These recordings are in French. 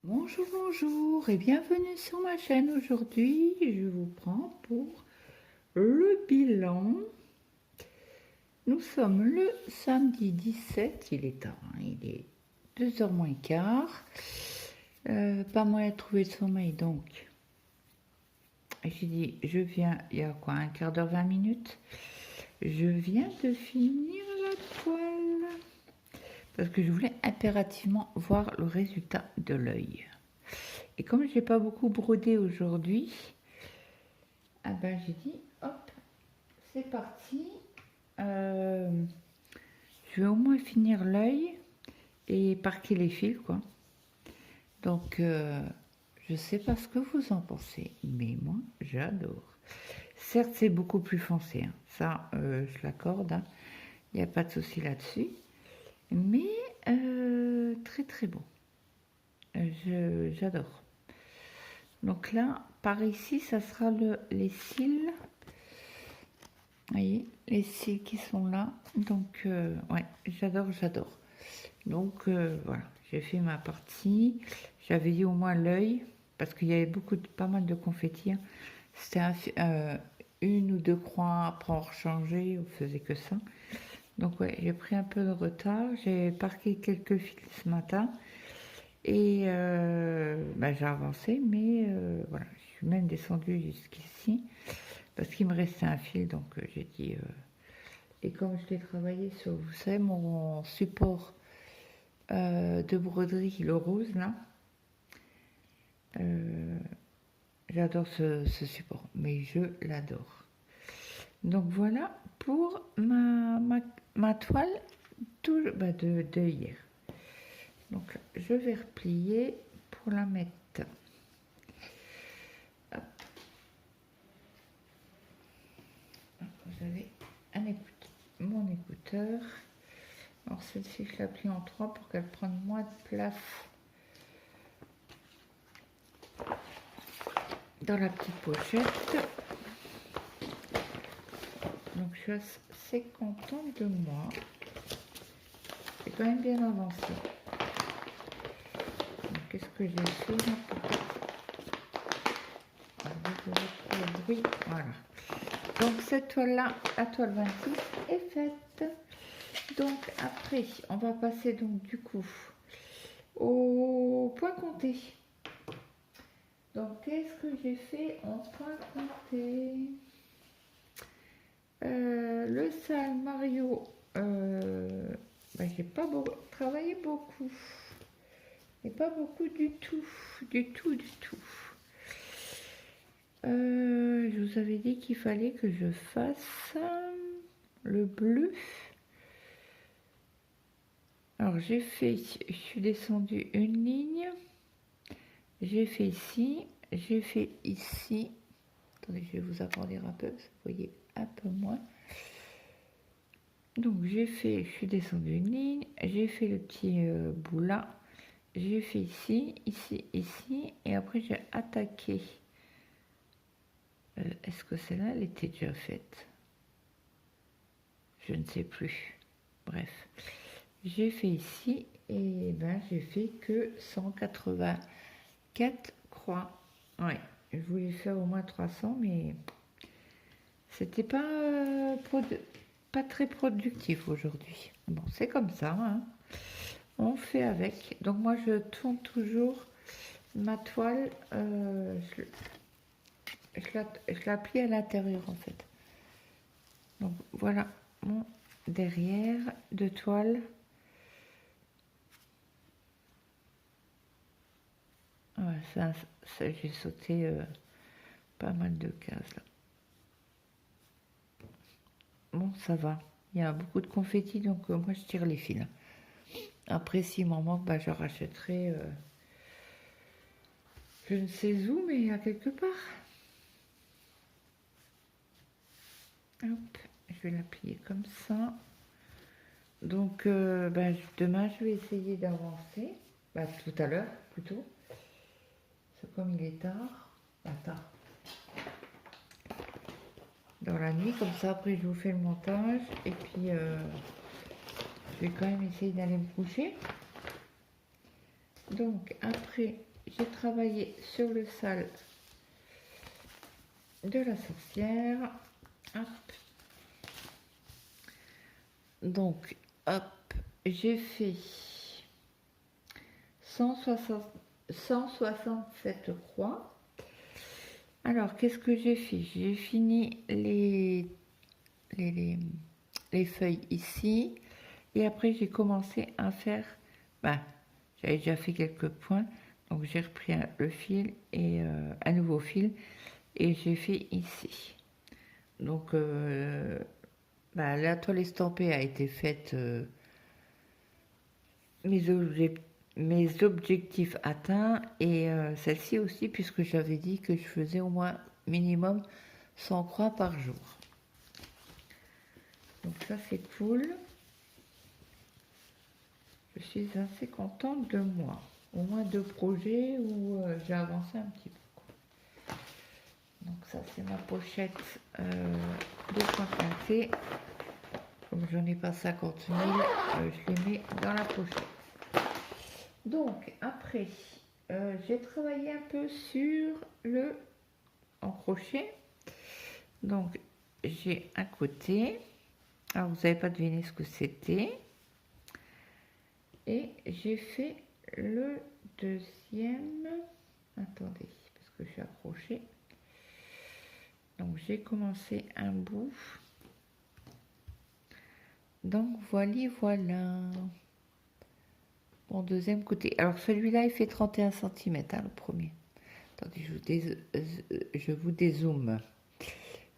Bonjour, bonjour et bienvenue sur ma chaîne. Aujourd'hui, je vous prends pour le bilan. Nous sommes le samedi 17, il est tard, hein, il est 2h moins quart. Pas moyen de trouver le sommeil, donc j'ai dit, je viens, il y a quoi, un quart d'heure, 20 minutes. Je viens de finir la toile parce que je voulais impérativement voir le résultat de l'œil. Et comme j'ai pas beaucoup brodé aujourd'hui, ah ben j'ai dit hop, c'est parti. Je vais au moins finir l'œil et parquer les fils, quoi. Donc je sais pas ce que vous en pensez, mais moi j'adore. Certes, c'est beaucoup plus foncé, hein. Ça je l'accorde, hein. Il n'y a pas de souci là-dessus, mais très très beau. J'adore. Donc là, par ici, ça sera les cils. Vous voyez, les cils qui sont là. Donc, ouais, j'adore, j'adore. Donc, voilà, j'ai fait ma partie. J'avais dit au moins l'œil, parce qu'il y avait pas mal de confettis, hein. C'était une ou deux croix, après on rechangeait, on faisait que ça. Donc, ouais, j'ai pris un peu de retard. J'ai parqué quelques fils ce matin. Et bah, j'ai avancé, mais voilà, je suis même descendue jusqu'ici parce qu'il me restait un fil, donc j'ai dit. Et comme je l'ai travaillé sur, vous savez, mon support de broderie, le rose là, j'adore ce support, mais je l'adore. Donc voilà pour ma toile bah, de hier. Donc je vais replier pour la mettre. Vous avez mon écouteur. Alors celle-ci, je la plie en 3 pour qu'elle prenne moins de place dans la petite pochette. Donc je suis assez contente de moi. J'ai quand même bien avancé. Qu'est-ce que j'ai fait là? Oui, voilà. Donc cette toile-là, la toile 26, est faite. Donc après, on va passer donc du coup au point compté. Donc qu'est-ce que j'ai fait en point compté? Le sale Mario, bah, j'ai pas travaillé beaucoup. Et pas beaucoup du tout. Du tout. Je vous avais dit qu'il fallait que je fasse le bleu. Alors j'ai fait, je suis descendue une ligne. J'ai fait ici. J'ai fait ici. Attendez, je vais vous agrandir un peu, vous voyez un peu moins. Donc je suis descendue une ligne, j'ai fait le petit bout là, j'ai fait ici, et après j'ai attaqué. Est-ce que celle-là, elle était déjà faite? Je ne sais plus. Bref, j'ai fait ici, et ben j'ai fait que 184 croix. Ouais, je voulais faire au moins 300, mais c'était pas très productif aujourd'hui. Bon, c'est comme ça, hein. On fait avec. Donc moi, je tourne toujours ma toile. Je la plie à l'intérieur, en fait. Donc voilà mon derrière de toile. Ouais, ça j'ai sauté pas mal de cases là. Bon, ça va. Il y a beaucoup de confettis, donc moi je tire les fils. Après, s'il m'en manque, bah, je rachèterai. Je ne sais où, mais à quelque part. Hop, je vais la plier comme ça. Donc, ben, demain, je vais essayer d'avancer. Bah, tout à l'heure, plutôt. C'est comme il est tard. Pas tard. Dans la nuit, comme ça, après, je vous fais le montage. Et puis, je vais quand même essayer d'aller me coucher. Donc, après, j'ai travaillé sur le sale de la sorcière. Hop. Donc, hop, j'ai fait 167 croix. Alors, qu'est-ce que j'ai fait? J'ai fini les feuilles ici. Et après, j'ai commencé à faire... Ben, j'avais déjà fait quelques points. Donc, j'ai repris le fil et un nouveau fil. Et j'ai fait ici. Donc, la toile estampée a été faite... mes objectifs atteints et celle-ci aussi puisque j'avais dit que je faisais au moins minimum 100 croix par jour. Donc ça c'est cool. Je suis assez contente de moi. Au moins 2 projets où j'ai avancé un petit peu. Donc ça c'est ma pochette de points pointés. Comme j'en ai pas 50 000, je les mets dans la pochette. Donc, après, j'ai travaillé un peu sur le en crochet. Donc, j'ai un côté. Alors, vous n'avez pas deviné ce que c'était. Et j'ai fait le deuxième. Attendez, parce que je suis accrochée. Donc, j'ai commencé un bout. Donc, voilà. Mon deuxième côté. Alors celui-là, il fait 31 cm, hein, le premier. Attendez, je vous dézoome.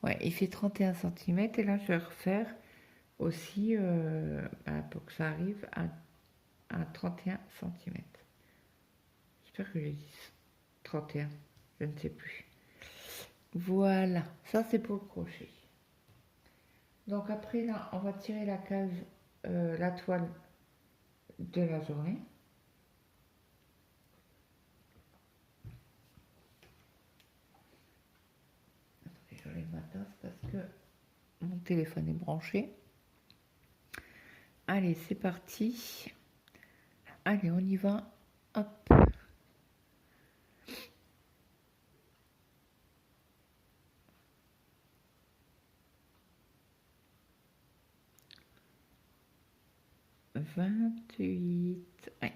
Ouais, il fait 31 cm. Et là, je vais refaire aussi pour que ça arrive à 31 cm. J'espère que j'ai dit 31. Je ne sais plus. Voilà. Ça, c'est pour le crochet. Donc après, là, on va tirer la case, la toile de la journée. J'enlève ma tasse parce que mon téléphone est branché. Allez, c'est parti. Allez, on y va. Hop. « 28. Ouais.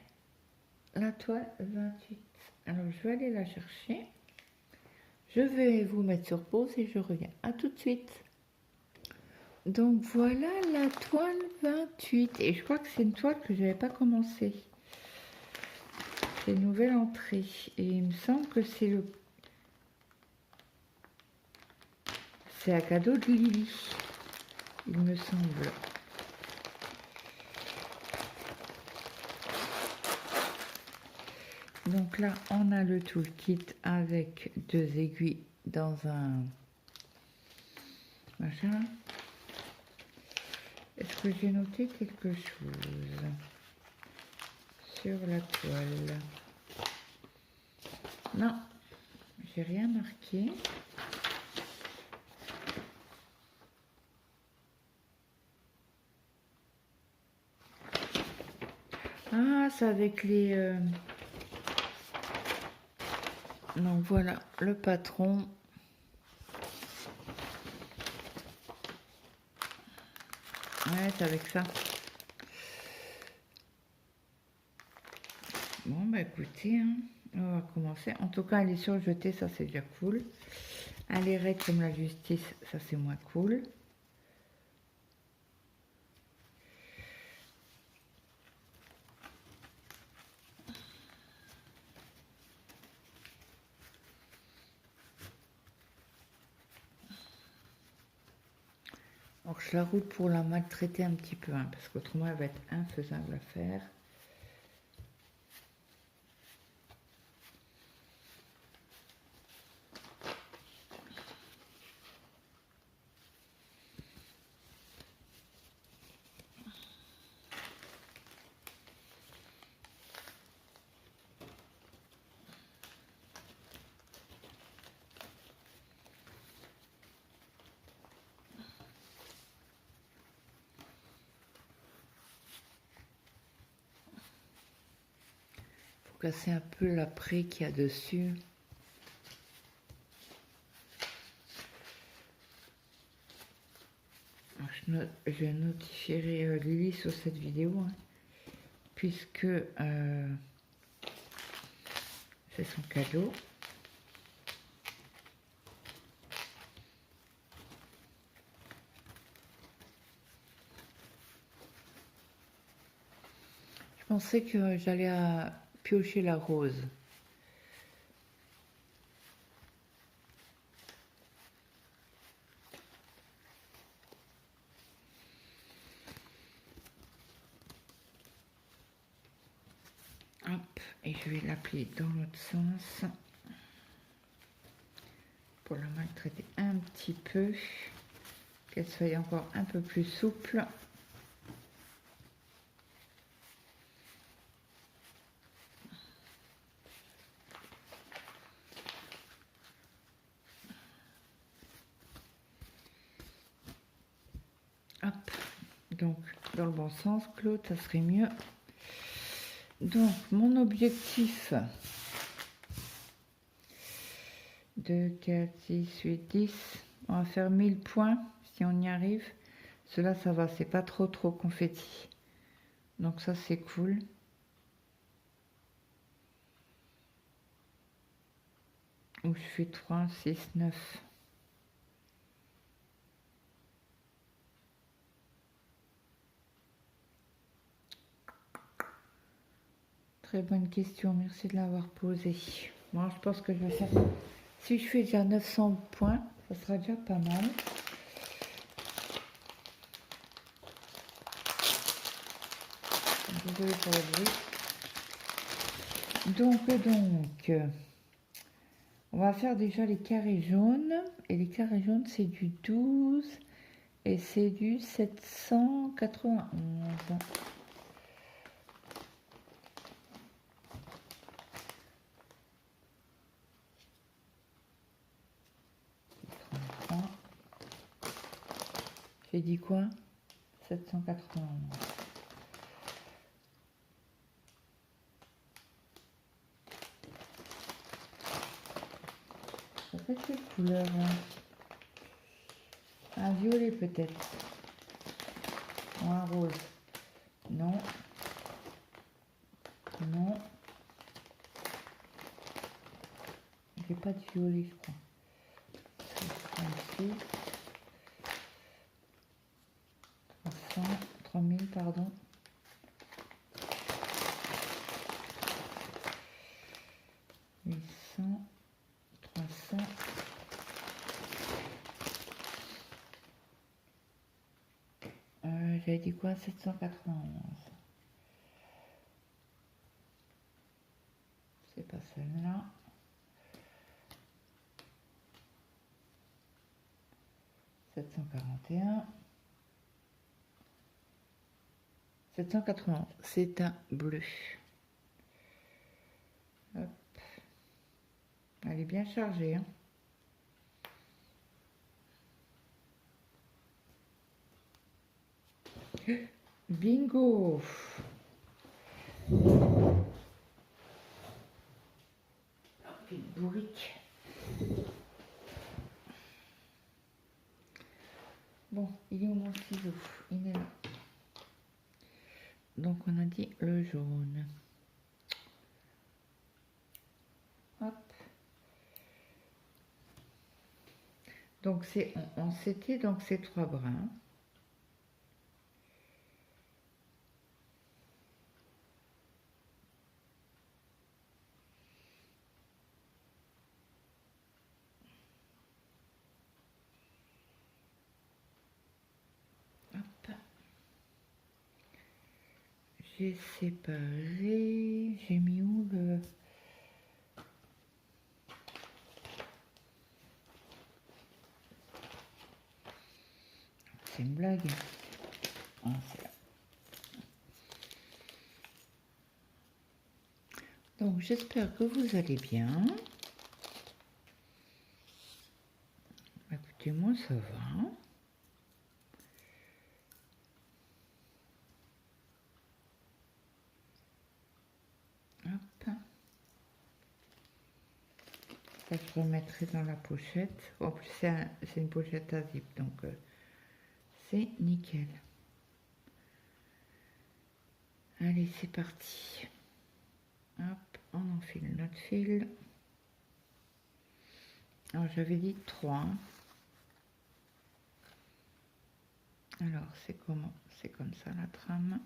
La toile 28. Alors, je vais aller la chercher. Je vais vous mettre sur pause et je reviens. À tout de suite. Donc, voilà la toile 28. Et je crois que c'est une toile que je n'avais pas commencé. C'est une nouvelle entrée. Et il me semble que c'est un cadeau de Lily. Il me semble. Donc là, on a le toolkit avec 2 aiguilles dans un machin. Est-ce que j'ai noté quelque chose sur la toile? Non, j'ai rien marqué. Ah, c'est avec les... Donc voilà, le patron. Ouais, c'est avec ça. Bon, bah écoutez, hein, on va commencer. En tout cas, elle est surjetée, ça c'est déjà cool. Elle est raide comme la justice, ça c'est moins cool. Alors, je la roule pour la maltraiter un petit peu, hein, parce qu'autrement, elle va être infaisable à faire. casser un peu l'après qu'il y a dessus. Je notifierai Lily sur cette vidéo, hein, puisque c'est son cadeau. Je pensais que j'allais piocher la rose. Hop, et je vais l'appliquer dans l'autre sens pour la maltraiter un petit peu, qu'elle soit encore un peu plus souple. Hop, donc dans le bon sens, Claude, ça serait mieux. Donc mon objectif 2, 4, 6, 8, 10, on va faire 1000 points si on y arrive. Cela ça va, c'est pas trop confetti, donc ça c'est cool. Où je fais 3, 6, 9. Très bonne question, merci de l'avoir posée. Moi, je pense que je vais faire... Si je fais déjà 900 points, ça sera déjà pas mal. Désolée pour le bruit. Donc, on va faire déjà les carrés jaunes. Et les carrés jaunes, c'est du 12 et c'est du 791. J'ai dit quoi? 791. Ça fait quelle couleur? Un violet peut-être. Ou un rose. Non. Non. J'ai pas de violet, je crois. Ici. 300, 3000, pardon. J'avais dit quoi? 791. C'est pas celle-là. « 741. 791. C'est un bleu. Hop. Elle est bien chargée, hein. Bingo! Une bourrique. Bon, il est où mon ciseau? Il est là. Donc on a dit le jaune. Hop. Donc c'est on s'était donc ces 3 brins. J'ai séparé, j'ai mis où le... C'est une blague. Ah, c'est là. Donc j'espère que vous allez bien. Écoutez, moi ça va. Hop. Ça, je remettrai dans la pochette. En plus, c'est une pochette à zip, donc c'est nickel. Allez, c'est parti. Hop, on enfile notre fil. Alors, j'avais dit 3. Hein. Alors, c'est comment? C'est comme ça la trame.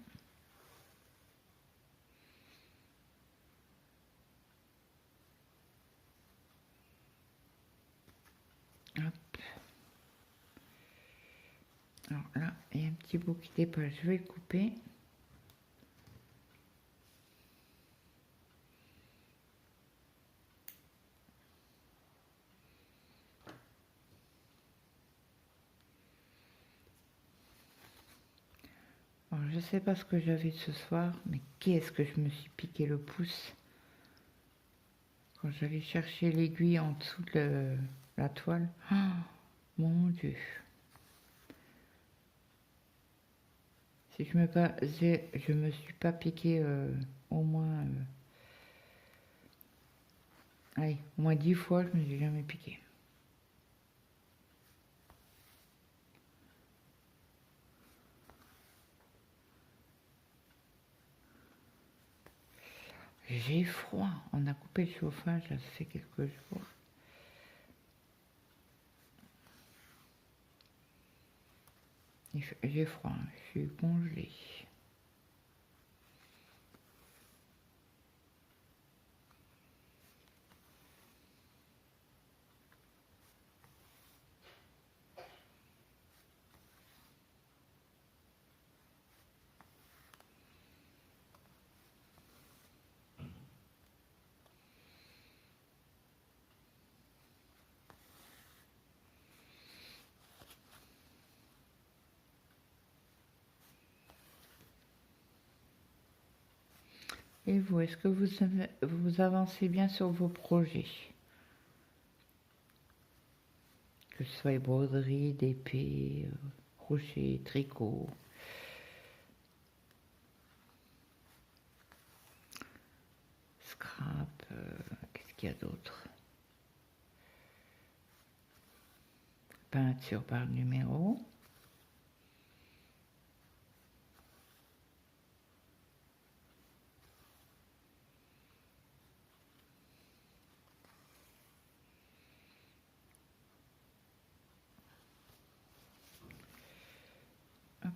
Hop. Alors là, il y a un petit bout qui dépasse. Je vais le couper. Alors, je sais pas ce que j'avais ce soir, mais qu'est-ce que je me suis piqué le pouce quand j'allais chercher l'aiguille en dessous de la toile. Oh, mon Dieu. Si je me suis pas piqué au moins, allez, au moins 10 fois, je me suis jamais piqué. J'ai froid. On a coupé le chauffage, là, ça fait quelques jours. J'ai froid, je suis congelée. Et vous, est-ce que vous avancez bien sur vos projets? Que ce soit broderie, d'épée, crochet, tricot. Scrap, qu'est-ce qu'il y a d'autre? Peinture par numéro. Hop.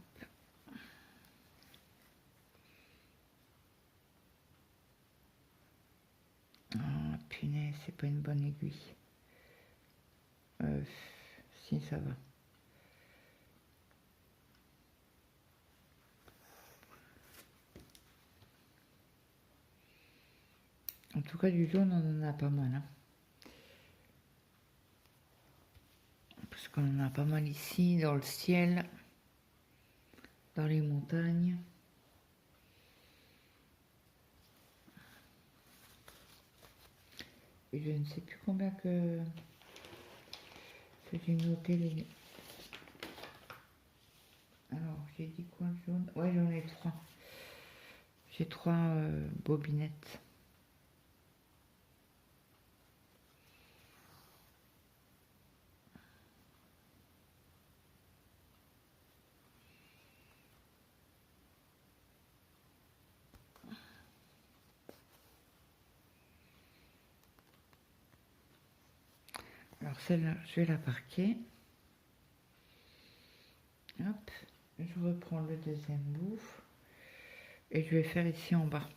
Ah, punaise, c'est pas une bonne aiguille. Si, ça va. En tout cas, du jaune, on en a pas mal. Hein. Parce qu'on en a pas mal ici, dans le ciel, dans les montagnes. Et je ne sais plus combien que j'ai noté les... Alors, j'ai dit quoi, le jaune? Ouais, j'en ai 3. J'ai 3 bobinettes. Alors celle-là, je vais la parquer. Hop, je reprends le deuxième bout. Et je vais faire ici en bas.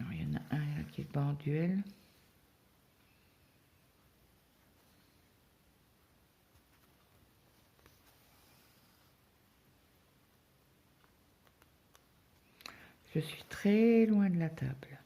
Alors, il y en a un là qui est pas en duel. Je suis très loin de la table.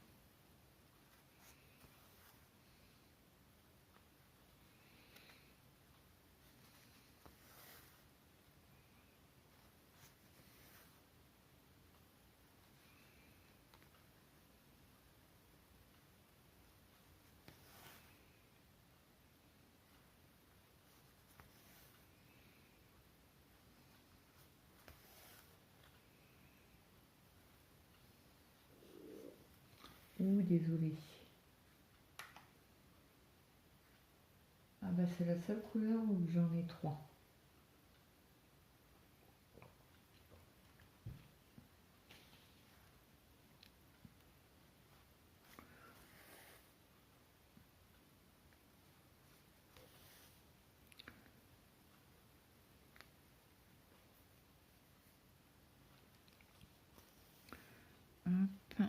Ouh, désolé. Ah bah c'est la seule couleur où j'en ai 3. Hop.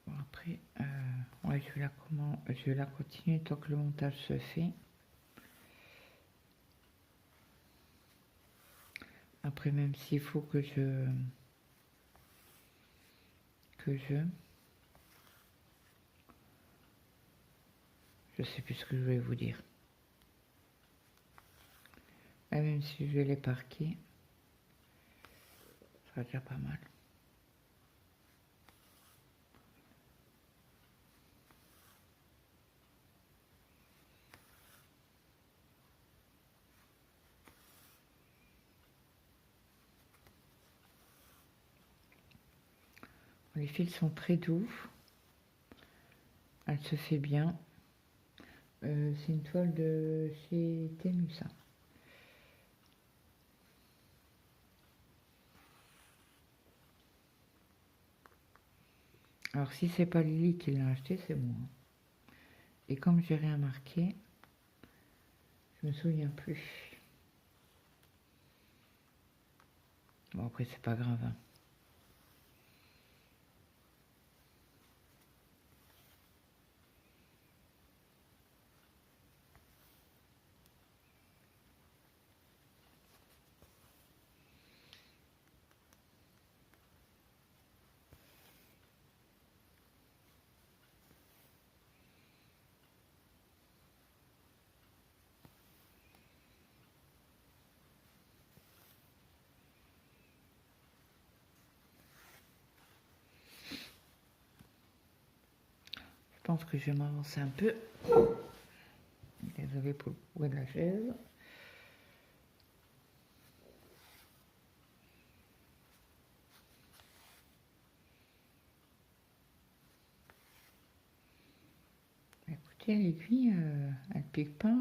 Bon, après, ouais, je vais la continuer tant que le montage se fait. Après, même s'il faut que je sais plus ce que je vais vous dire. Et même si je vais les parquer, ça sera déjà pas mal. Les fils sont très doux. Elle se fait bien. C'est une toile de chez Temusa. Alors si c'est pas Lily qui l'a acheté, c'est moi. Et comme j'ai rien marqué, je me souviens plus. Bon après c'est pas grave. Hein. Je pense que je vais m'avancer un peu. Désolée pour le poids de la chaise. Écoutez, l'aiguille, elle pique pas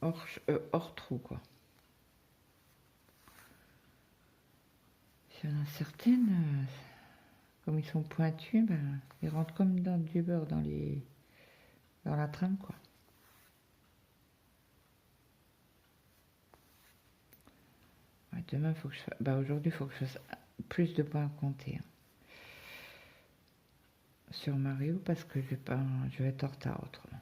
hors trou, quoi. Il y en a certaines, comme ils sont pointus, ben, ils rentrent comme dans du beurre dans la trame, quoi. Ouais, demain, faut que je fasse... Bah, aujourd'hui, il faut que je fasse plus de points à compter. Hein. Sur Mario, parce que je vais être en retard autrement.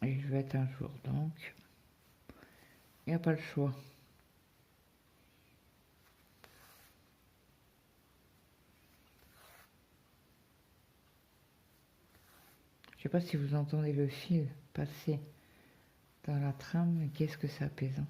Et je vais être un jour, donc il n'y a pas le choix. Je sais pas si vous entendez le fil passer dans la trame, mais qu'est-ce que c'est apaisant.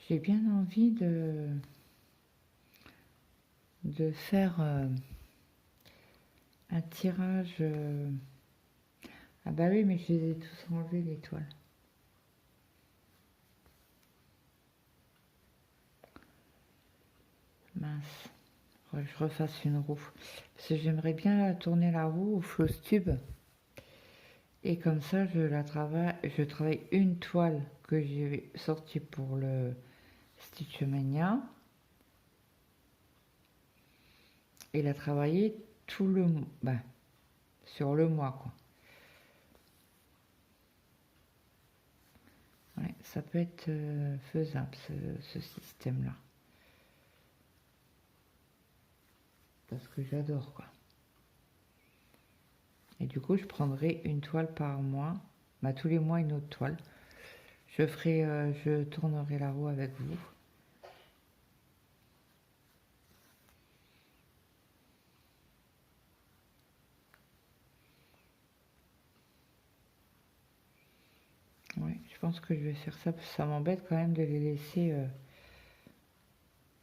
J'ai bien envie de faire un tirage. Ah bah oui, mais je les ai tous enlevés, les toiles. Mince. Faudrait que je refasse une roue. Parce que j'aimerais bien tourner la roue au floss tube. Et comme ça, je travaille une toile que j'ai sortie pour le Stitchmania. Et la travailler tout le mois. Ben, sur le mois, quoi. Ouais, ça peut être faisable, ce système-là. Parce que j'adore, quoi. Et du coup, je prendrai une toile par mois. Bah, tous les mois, une autre toile. Je tournerai la roue avec vous. Oui, je pense que je vais faire ça, parce que ça m'embête quand même de les laisser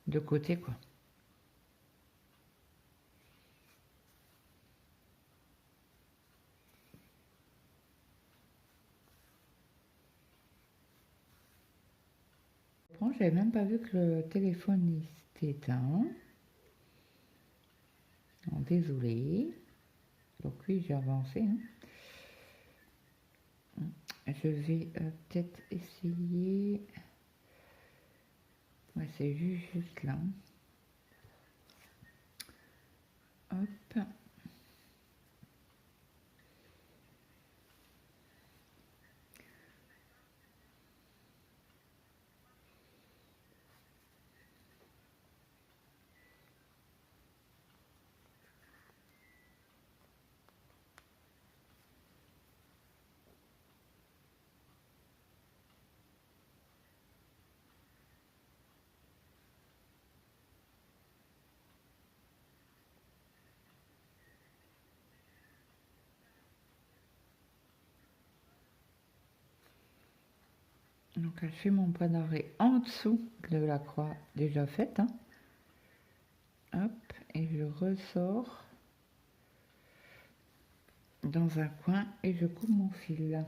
de côté, quoi. Bon, j'avais même pas vu que le téléphone était éteint. Non, désolé. Donc oui, j'ai avancé. Hein. Je vais peut-être essayer. Ouais, c'est juste là. Hop. Donc, je fais mon point d'arrêt en dessous de la croix déjà faite. Hein. Hop, et je ressors dans un coin et je coupe mon fil.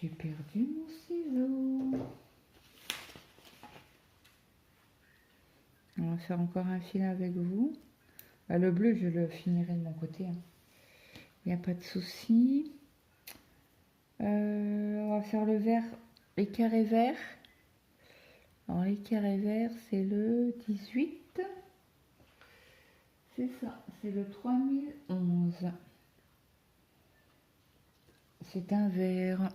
J'ai perdu mon ciseau. On va faire encore un fil avec vous. Bah, le bleu, je le finirai de mon côté. Hein. Il n'y a pas de souci. On va faire le vert, les carrés verts. Alors, les carrés verts, c'est le 18. C'est ça, c'est le 3011. C'est un vert.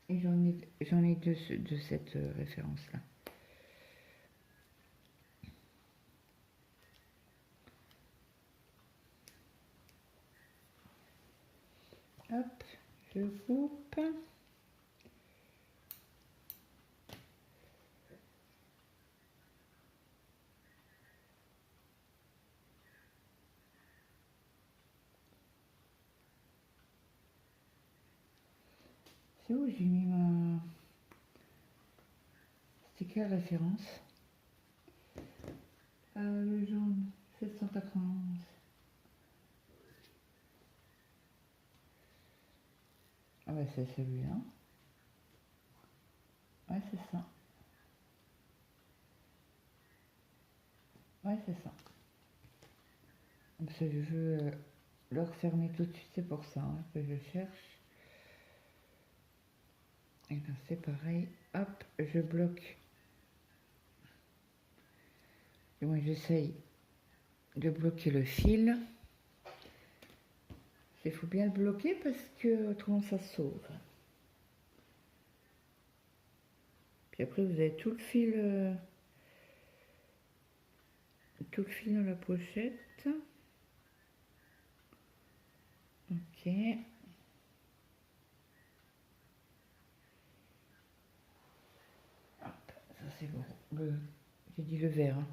Et j'en ai de cette référence-là. Hop, je coupe. C'est où j'ai mis ma... C'était quelle référence? Le jaune, 791. Ah ouais, c'est celui-là. Ouais, c'est ça. Ouais, c'est ça. Parce que je veux le refermer tout de suite, c'est pour ça hein, que je cherche. Et bien c'est pareil. Hop, je bloque. Et moi j'essaye de bloquer le fil. Il faut bien le bloquer parce que autrement ça sauve. Puis après vous avez tout le fil dans la pochette. Ok. Hop, ça c'est bon. J'ai dit le vert. Hein.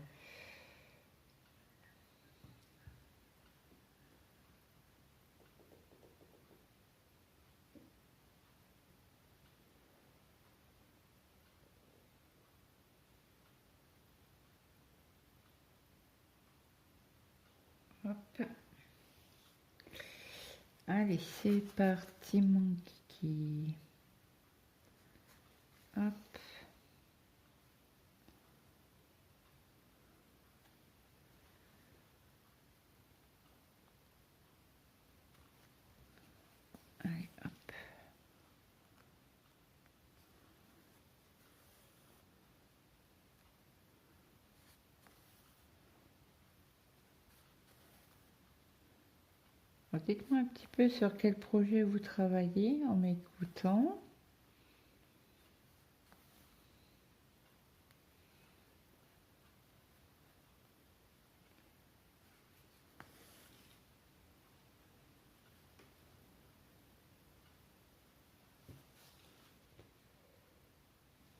Hop. Allez, c'est parti mon kiki. Hop. Dites-moi un petit peu sur quel projet vous travaillez en m'écoutant.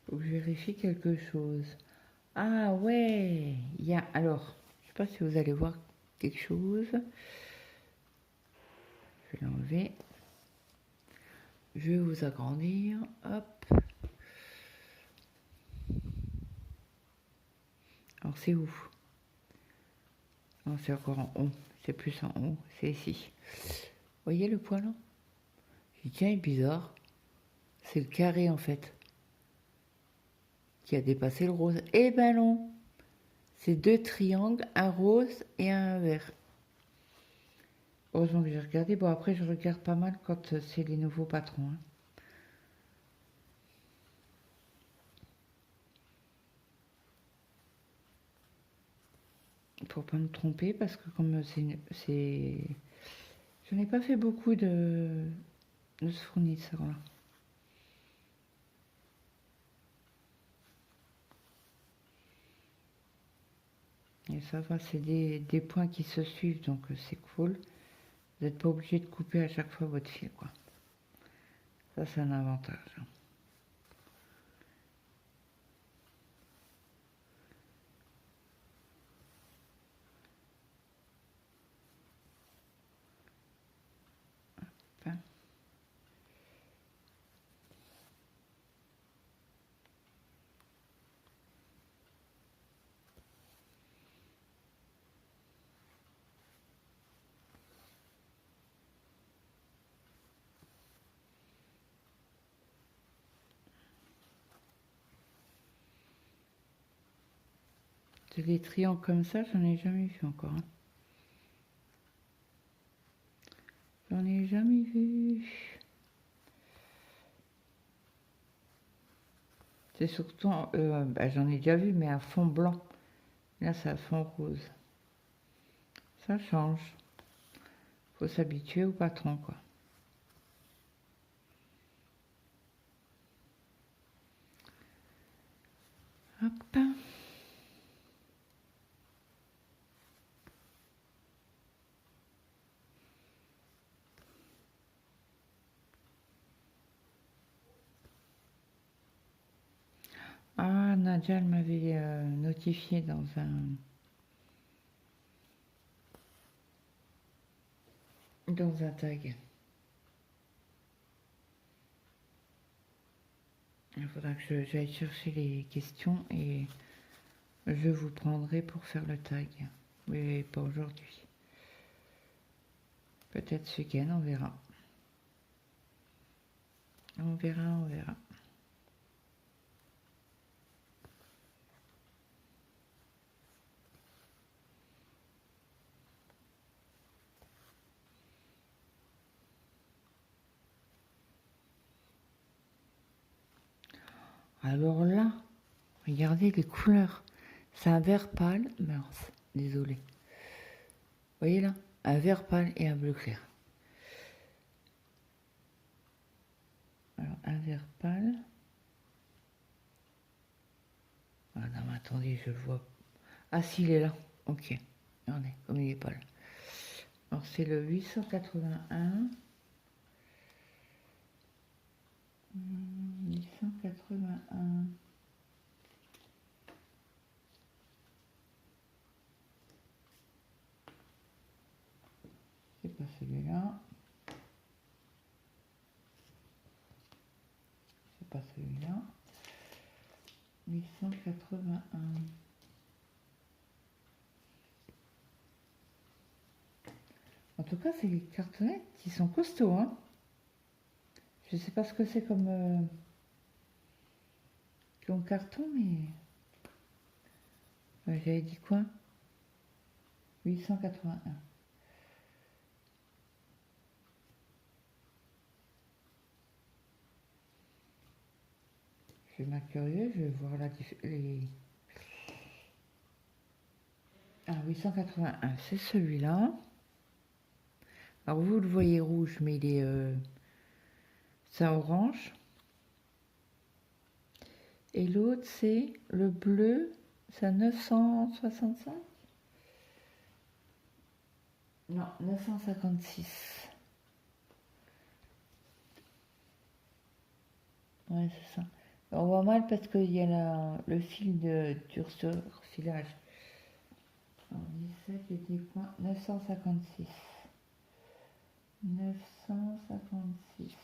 Faut que je vérifie quelque chose. Ah ouais, il y a... Alors, je sais pas si vous allez voir quelque chose. Je vais l'enlever. Je vais vous agrandir. Hop. Alors, c'est où? Non, c'est encore en haut. C'est plus en haut. C'est ici. Vous voyez le point là? Je dis, tiens, il est bizarre. C'est le carré en fait qui a dépassé le rose. Eh ben non! C'est deux triangles, un rose et un vert. Heureusement que j'ai regardé. Bon, après, je regarde pas mal quand c'est les nouveaux patrons. Hein. Pour pas me tromper, parce que comme c'est... Je n'ai pas fait beaucoup de ce fournisseur-là. Et ça va, c'est des points qui se suivent, donc c'est cool. Vous n'êtes pas obligé de couper à chaque fois votre fil, quoi. Ça, c'est un avantage. Enfin, des triangles comme ça, j'en ai jamais vu encore. Hein. J'en ai jamais vu. C'est surtout, bah, j'en ai déjà vu, mais à fond blanc. Là, c'est à fond rose. Ça change. Faut s'habituer au patron, quoi. Hop. Ah, Nadia, elle m'avait notifié dans un tag. Il faudra que j'aille chercher les questions et je vous prendrai pour faire le tag. Mais pas aujourd'hui. Peut-être ce week-end, on verra. On verra, on verra. Alors là, regardez les couleurs. C'est un vert pâle, mince, désolé. Vous voyez là? Un vert pâle et un bleu clair. Alors, un vert pâle. Ah non, mais attendez, je le vois. Ah, si, il est là. Ok. Regardez, comme il est pâle. Alors, c'est le 881. 881. C'est pas celui-là. C'est pas celui-là. 881. En tout cas, c'est les cartonnettes qui sont costauds. Hein. Je sais pas ce que c'est comme carton, mais... j'avais dit quoi? 881. Je vais m'accurieux, je vais voir les... Ah, 881, c'est celui-là. Alors vous le voyez rouge, mais il est c'est orange. Et l'autre, c'est le bleu, c'est à 965. Non, 956. Ouais, c'est ça. On voit mal parce qu'il y a le fil du surfilage. Alors, 17, j'ai dit quoi? 956. 956.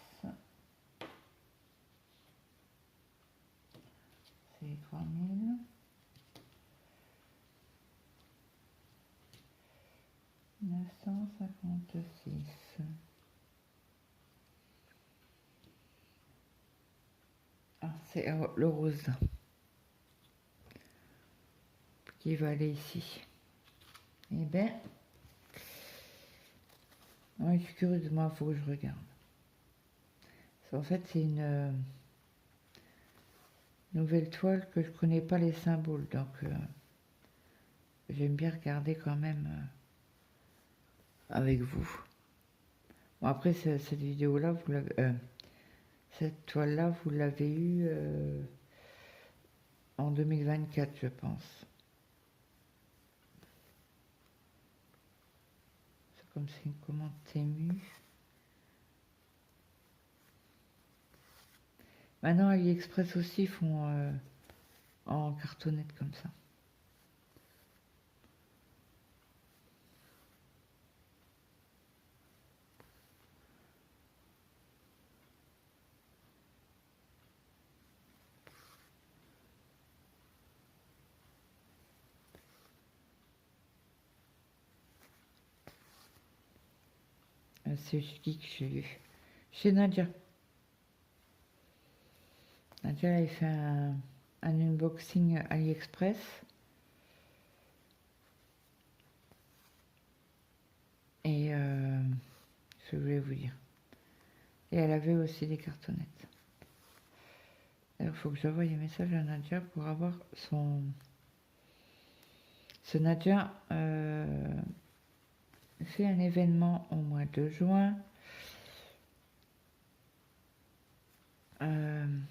C'est 3000. 956. Ah, c'est le rose qui va aller ici. Eh bien, ouais, je suis curieuse, moi, il faut que je regarde. En fait, c'est une nouvelle toile que je connais pas les symboles, donc j'aime bien regarder quand même avec vous. Bon, après, cette vidéo-là, vous l'avez, cette toile-là, vous l'avez eue en 2024, je pense. C'est comme c'est une commande Temu. Maintenant, AliExpress aussi font en cartonnette comme ça. C'est qui que j'ai eu? Chez Nadia. Nadia elle a fait un unboxing AliExpress. Et je voulais vous dire. Et elle avait aussi des cartonnettes. Alors il faut que j'envoie des messages à Nadia pour avoir son... Ce Nadia fait un événement au mois de juin. Elle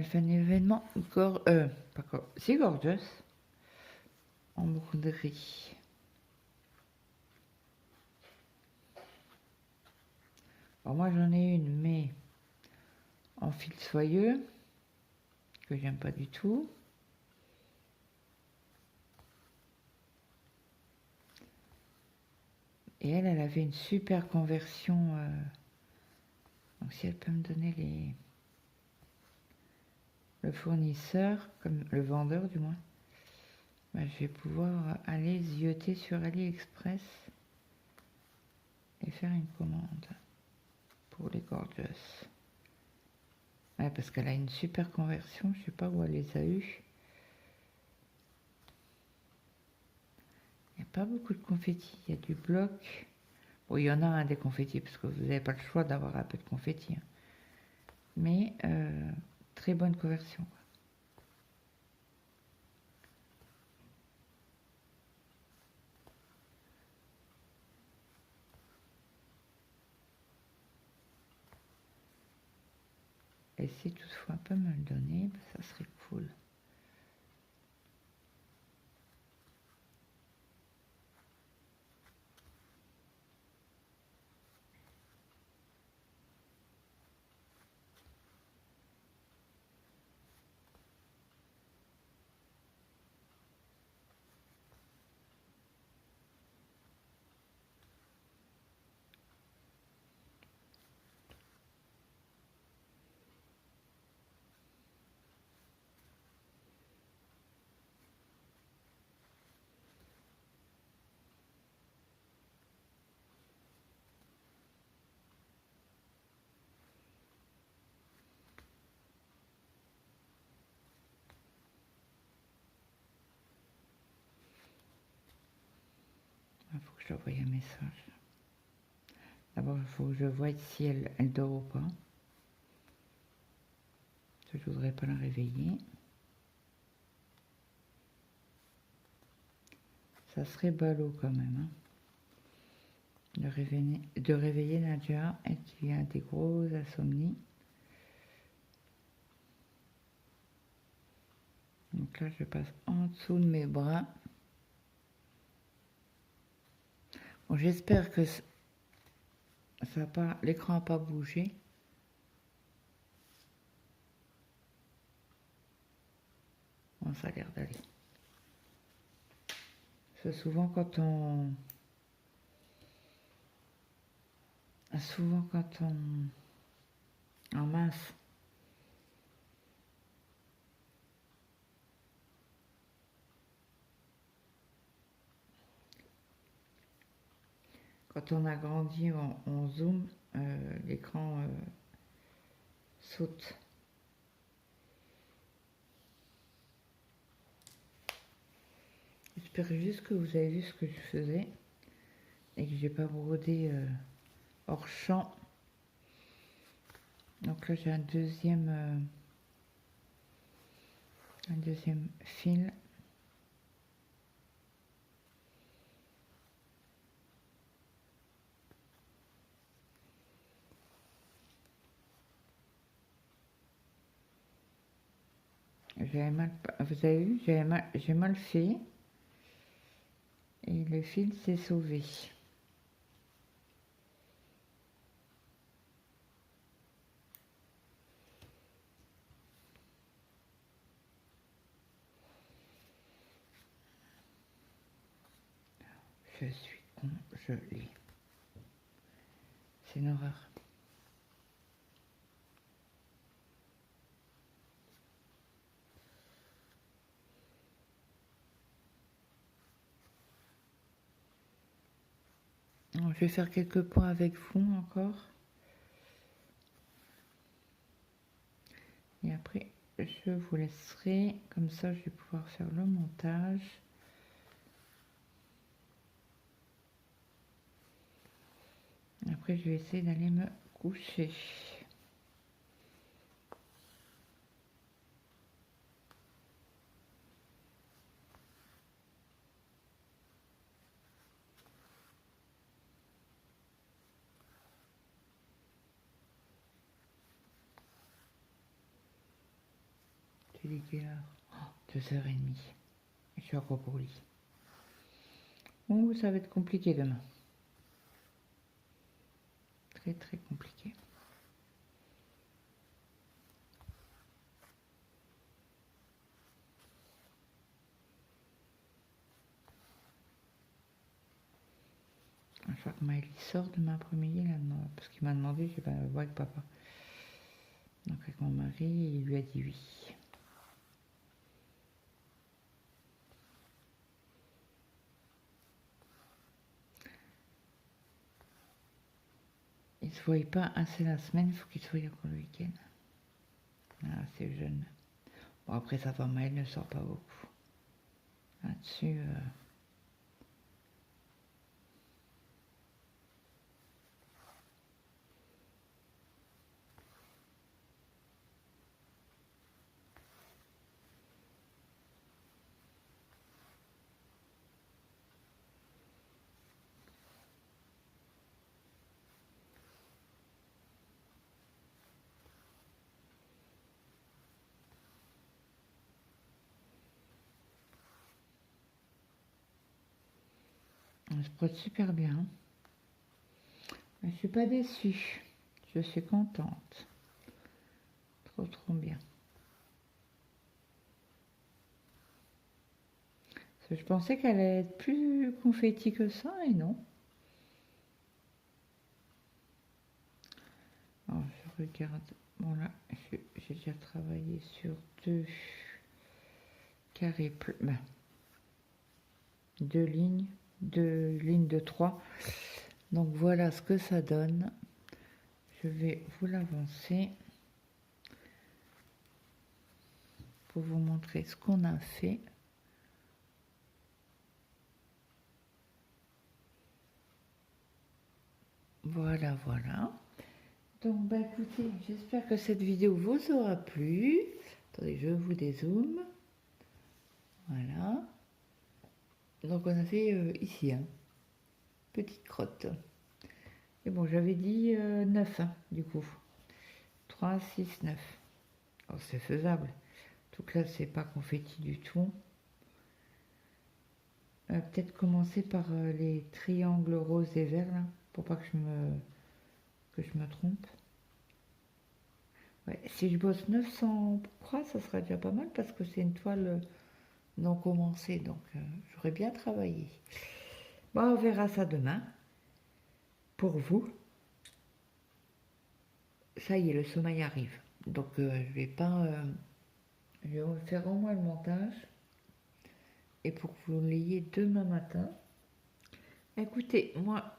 fait un événement c'est gorgeous en broderie. Alors moi j'en ai une mais en fil soyeux que j'aime pas du tout. Et elle avait une super conversion. Donc si elle peut me donner le fournisseur, comme le vendeur du moins, bah, je vais pouvoir aller zioter sur AliExpress et faire une commande pour les gorgeous. Ouais, parce qu'elle a une super conversion, je sais pas où elle les a eues. Il n'y a pas beaucoup de confettis, il y a du bloc. Bon, il y en a un des confettis, parce que vous n'avez pas le choix d'avoir un peu de confettis. Hein. Mais très bonne conversion. Et si toutefois elle peut me le donner, ça serait cool. Il faut que je lui envoie un message. D'abord, il faut que je voie si elle dort ou pas. Je ne voudrais pas la réveiller. Ça serait ballot quand même, hein, de réveiller Nadia et qui a des gros insomnies. Donc là, je passe en dessous de mes bras. Bon, j'espère que ça pas, l'écran n'a pas bougé. Bon, ça a l'air d'aller. C'est souvent quand on... En mince. Quand on a grandi en zoom, l'écran saute. J'espère juste que vous avez vu ce que je faisais et que j'ai pas brodé hors champ. Donc là j'ai un deuxième fil. J'avais mal, vous avez vu, j'ai mal fait et le fil s'est sauvé. Je suis congelée. C'est une horreur. Je vais faire quelques points avec vous encore. Et après, je vous laisserai. Comme ça, je vais pouvoir faire le montage. Après, je vais essayer d'aller me coucher. Il est quelle heure? 2h30. Je suis encore au lit. Oh, ça va être compliqué demain. Très très compliqué. Je crois que Maëlie sort demain après-midi là, parce qu'il m'a demandé, je vais pas voir avec papa. Donc avec mon mari, il lui a dit oui. Il ne se voit pas assez la semaine, il faut qu'il se voie encore le week-end. Ah, c'est jeune. Bon, après, sa femme, elle ne sort pas beaucoup. Là-dessus, on se porte super bien. Je ne suis pas déçue. Je suis contente. Trop, trop bien. Parce que je pensais qu'elle allait être plus confetti que ça, et non. Alors, je regarde. Bon, là, j'ai déjà travaillé sur 2 carrés pleins. 2 lignes. 2 lignes de 3. Donc, voilà ce que ça donne. Je vais vous l'avancer pour vous montrer ce qu'on a fait. Voilà, voilà. Donc, bah écoutez, j'espère que cette vidéo vous aura plu. Attendez, je vous dézoome. Voilà. Donc on a fait ici, hein, petite crotte. Et bon, j'avais dit 9, hein, du coup. 3, 6, 9. Alors c'est faisable. Donc là, c'est pas confetti du tout. Peut-être commencer par les triangles roses et verts, là, pour pas que je me trompe. Ouais, si je bosse 900 croix, ça sera déjà pas mal parce que c'est une toile non commencée, donc j'aurais bien travaillé. Bon, on verra ça demain. Pour vous, ça y est, le sommeil arrive. Donc je vais pas, je vais faire au moins le montage et pour que vous l'ayez demain matin. Écoutez, moi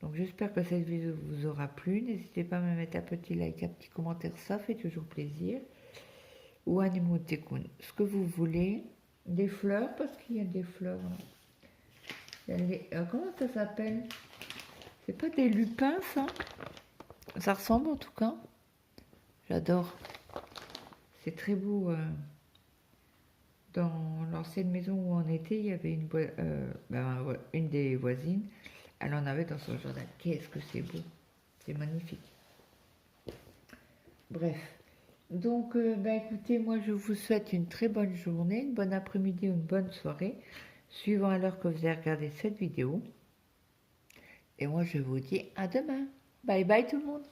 donc j'espère que cette vidéo vous aura plu. N'hésitez pas à me mettre un petit like, un petit commentaire, ça fait toujours plaisir. Ou un emoticon, ce que vous voulez. Des fleurs, parce qu'il y a des fleurs. Il y a comment ça s'appelle? C'est pas des lupins, ça? Ça ressemble en tout cas. J'adore. C'est très beau. Dans l'ancienne maison où on était, il y avait une des voisines. Elle en avait dans son jardin. Qu'est-ce que c'est beau. C'est magnifique. Bref. Donc, écoutez, moi je vous souhaite une très bonne journée, une bonne après-midi ou une bonne soirée, suivant à l'heure que vous avez regardé cette vidéo. Et moi je vous dis à demain. Bye bye tout le monde.